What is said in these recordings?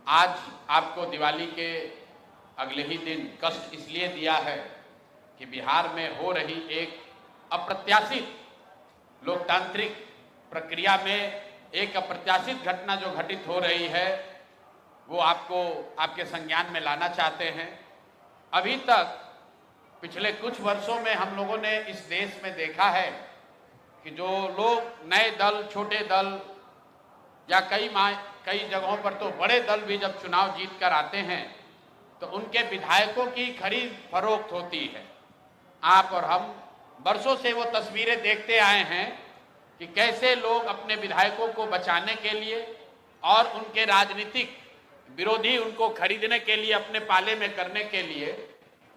आज आपको दिवाली के अगले ही दिन कष्ट इसलिए दिया है कि बिहार में हो रही एक अप्रत्याशित लोकतांत्रिक प्रक्रिया में एक अप्रत्याशित घटना जो घटित हो रही है वो आपको आपके संज्ञान में लाना चाहते हैं। अभी तक पिछले कुछ वर्षों में हम लोगों ने इस देश में देखा है कि जो लोग नए दल, छोटे दल या कई जगहों पर तो बड़े दल भी जब चुनाव जीत कर आते हैं तो उनके विधायकों की खरीद फरोख्त होती है। आप और हम वर्षों से वो तस्वीरें देखते आए हैं कि कैसे लोग अपने विधायकों को बचाने के लिए और उनके राजनीतिक विरोधी उनको खरीदने के लिए, अपने पाले में करने के लिए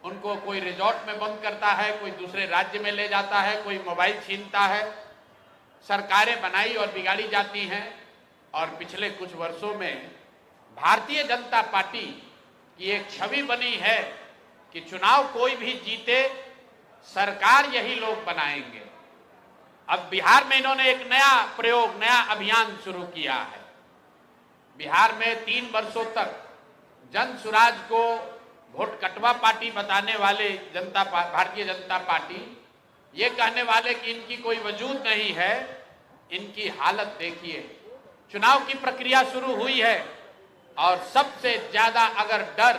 उनको कोई रिजॉर्ट में बंद करता है, कोई दूसरे राज्य में ले जाता है, कोई मोबाइल छीनता है। सरकारें बनाई और बिगाड़ी जाती हैं। और पिछले कुछ वर्षों में भारतीय जनता पार्टी की एक छवि बनी है कि चुनाव कोई भी जीते, सरकार यही लोग बनाएंगे। अब बिहार में इन्होंने एक नया प्रयोग, नया अभियान शुरू किया है। बिहार में 3 वर्षों तक जन सुराज को वोट कटवा पार्टी बताने वाले भारतीय जनता पार्टी ये कहने वाले कि इनकी कोई वजूद नहीं है। इनकी हालत देखिए। चुनाव की प्रक्रिया शुरू हुई है और सबसे ज्यादा अगर डर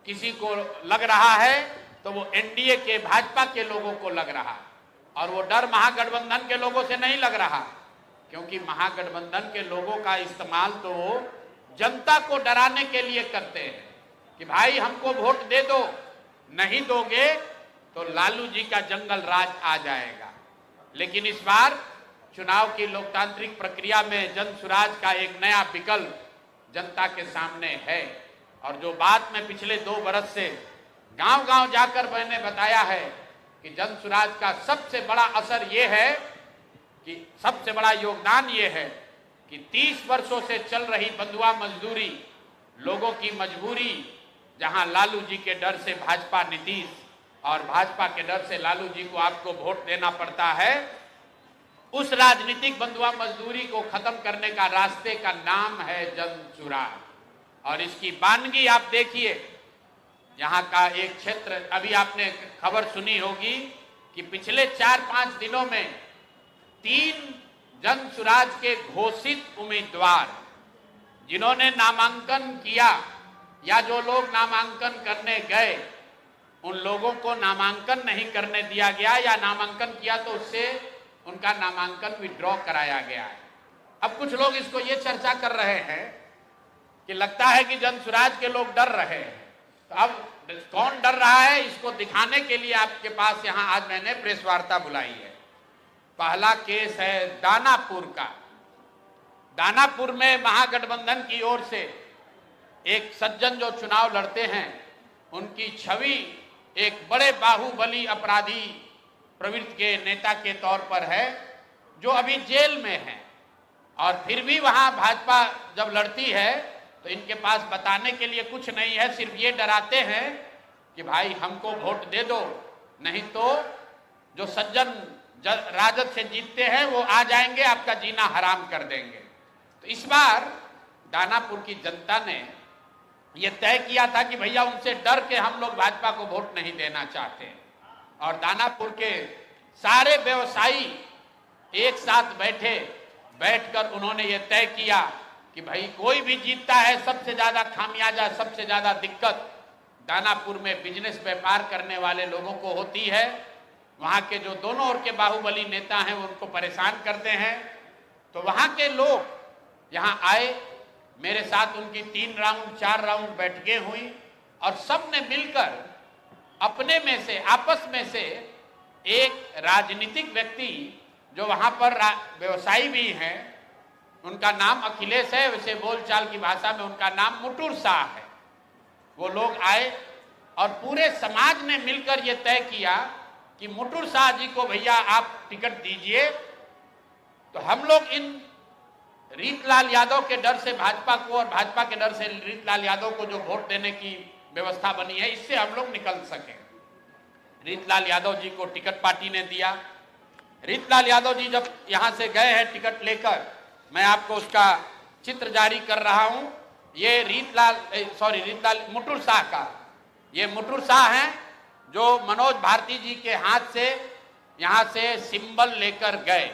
किसी को लग रहा है तो वो एनडीए के, भाजपा के लोगों को लग रहा है। और वो डर महागठबंधन के लोगों से नहीं लग रहा, क्योंकि महागठबंधन के लोगों का इस्तेमाल तो जनता को डराने के लिए करते हैं कि भाई हमको वोट दे दो, नहीं दोगे तो लालू जी का जंगल राज आ जाएगा। लेकिन इस बार चुनाव की लोकतांत्रिक प्रक्रिया में जन सुराज का एक नया विकल्प जनता के सामने है। और जो बात मैं पिछले 2 बरस से गांव-गांव जाकर मैंने बताया है कि जन सुराज का सबसे बड़ा असर ये है कि सबसे बड़ा योगदान ये है कि 30 वर्षों से चल रही बंधुआ मजदूरी, लोगों की मजबूरी, जहां लालू जी के डर से भाजपा नीतीश और भाजपा के डर से लालू जी को आपको वोट देना पड़ता है, उस राजनीतिक बंधुआ मजदूरी को खत्म करने का रास्ते का नाम है जन सुराज। और इसकी वानगी आप देखिए। यहाँ का एक क्षेत्र, अभी आपने खबर सुनी होगी कि पिछले 4-5 दिनों में 3 जन सुराज के घोषित उम्मीदवार जिन्होंने नामांकन किया या जो लोग नामांकन करने गए, उन लोगों को नामांकन नहीं करने दिया गया या नामांकन किया तो उससे उनका नामांकन विड्रॉ कराया गया है। अब कुछ लोग इसको ये चर्चा कर रहे हैं कि लगता है कि जन सुराज के लोग डर रहे हैं। तो अब कौन डर रहा है, इसको दिखाने के लिए आपके पास यहाँ आज मैंने प्रेस वार्ता बुलाई है। पहला केस है दानापुर का। दानापुर में महागठबंधन की ओर से एक सज्जन जो चुनाव लड़ते हैं, उनकी छवि एक बड़े बाहुबली अपराधी प्रवृत्ति के नेता के तौर पर है, जो अभी जेल में है। और फिर भी वहां भाजपा जब लड़ती है तो इनके पास बताने के लिए कुछ नहीं है, सिर्फ ये डराते हैं कि भाई हमको वोट दे दो, नहीं तो जो सज्जन राजद से जीतते हैं वो आ जाएंगे, आपका जीना हराम कर देंगे। तो इस बार दानापुर की जनता ने ये तय किया था कि भैया उनसे डर के हम लोग भाजपा को वोट नहीं देना चाहते। और दानापुर के सारे व्यवसायी एक साथ बैठकर उन्होंने ये तय किया कि भाई कोई भी जीतता है, सबसे ज्यादा खामियाजा, सबसे ज्यादा दिक्कत दानापुर में बिजनेस व्यापार करने वाले लोगों को होती है। वहां के जो दोनों ओर के बाहुबली नेता हैं वो उनको परेशान करते हैं। तो वहां के लोग यहाँ आए, मेरे साथ उनकी 3 राउंड 4 राउंड बैठकें हुई और सब ने मिलकर अपने में से, आपस में से एक राजनीतिक व्यक्ति जो वहां पर व्यवसायी भी हैं, उनका नाम अखिलेश है, वैसे बोलचाल की भाषा में उनका नाम मुटुर शाह है। वो लोग आए और पूरे समाज ने मिलकर ये तय किया कि मुटुर शाह जी को भैया आप टिकट दीजिए। तो हम लोग इन रीतलाल यादव के डर से भाजपा को और भाजपा के डर से रीतलाल यादव को जो वोट देने की व्यवस्था बनी है, इससे हम लोग निकल सके। रीतलाल यादव जी को टिकट पार्टी ने दिया। रीतलाल यादव जी जब यहां से गए हैं टिकट लेकर, मैं आपको उसका चित्र जारी कर रहा हूं। ये मुटुर शाह का, ये मुटुर शाह हैं जो मनोज भारती जी के हाथ से यहां से सिंबल लेकर गए,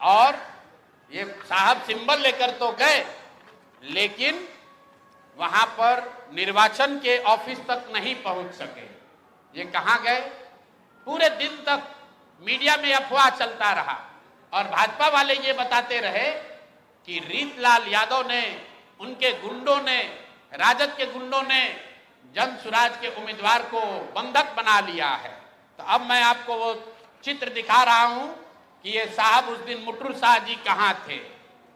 और ये साहब सिंबल लेकर तो गए लेकिन वहां पर निर्वाचन के ऑफिस तक नहीं पहुंच सके। ये कहां गए? पूरे दिन तक मीडिया में अफवाह चलता रहा और भाजपा वाले ये बताते रहे कि रीतलाल यादव ने, उनके गुंडों ने, राजद के गुंडों ने जनसुराज के उम्मीदवार को बंधक बना लिया है। तो अब मैं आपको वो चित्र दिखा रहा हूं कि ये साहब उस दिन मुटुर शाह जी कहां थे।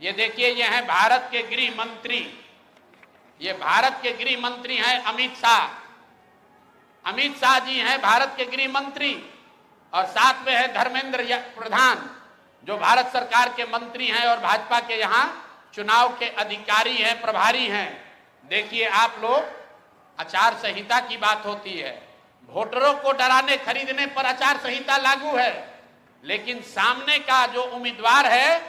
ये देखिए, ये हैं भारत के गृह मंत्री, ये भारत के गृह मंत्री हैं अमित शाह। अमित शाह जी हैं भारत के गृह मंत्री, और साथ में है धर्मेंद्र प्रधान जो भारत सरकार के मंत्री हैं और भाजपा के यहाँ चुनाव के अधिकारी हैं, प्रभारी हैं। देखिए आप लोग, आचार संहिता की बात होती है, वोटरों को डराने खरीदने पर आचार संहिता लागू है, लेकिन सामने का जो उम्मीदवार है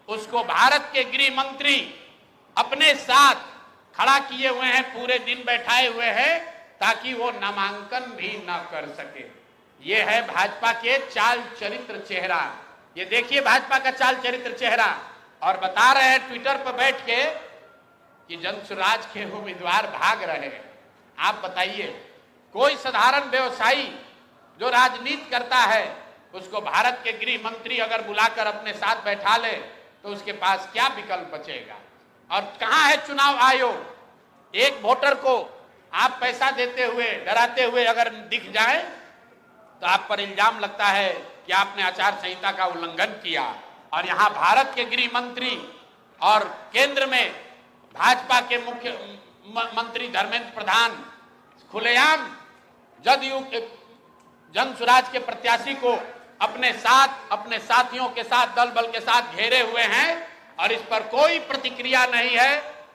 उसको भारत के गृह मंत्री अपने साथ खड़ा किए हुए हैं, पूरे दिन बैठाए हुए हैं ताकि वो नामांकन भी न कर सके। ये है भाजपा के चाल चरित्र चेहरा। ये देखिए भाजपा का चाल चरित्र चेहरा, और बता रहे हैं ट्विटर पर बैठ के कि जनसुराज के उम्मीदवार भाग रहे हैं। आप बताइए, कोई साधारण व्यवसायी जो राजनीति करता है उसको भारत के गृह मंत्री अगर बुलाकर अपने साथ बैठा ले तो उसके पास क्या विकल्प बचेगा? और कहां है चुनाव आयोग? एक वोटर को आप पैसा देते हुए, डराते हुए अगर दिख जाए तो आप पर इल्जाम लगता है कि आपने आचार संहिता का उल्लंघन किया। और यहां भारत के गृह मंत्री और केंद्र में भाजपा के मुख्य मंत्री धर्मेंद्र प्रधान खुलेआम जदयू जनसुराज के प्रत्याशी को अपने साथ, अपने साथियों के साथ, दल बल के साथ घेरे हुए हैं, और इस पर कोई प्रतिक्रिया नहीं है।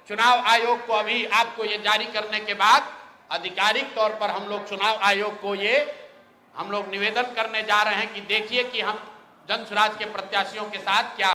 चुनाव आयोग को अभी आपको ये जारी करने के बाद आधिकारिक तौर पर हम लोग चुनाव आयोग को हम लोग निवेदन करने जा रहे हैं कि देखिए कि हम जनसुराज के प्रत्याशियों के साथ क्या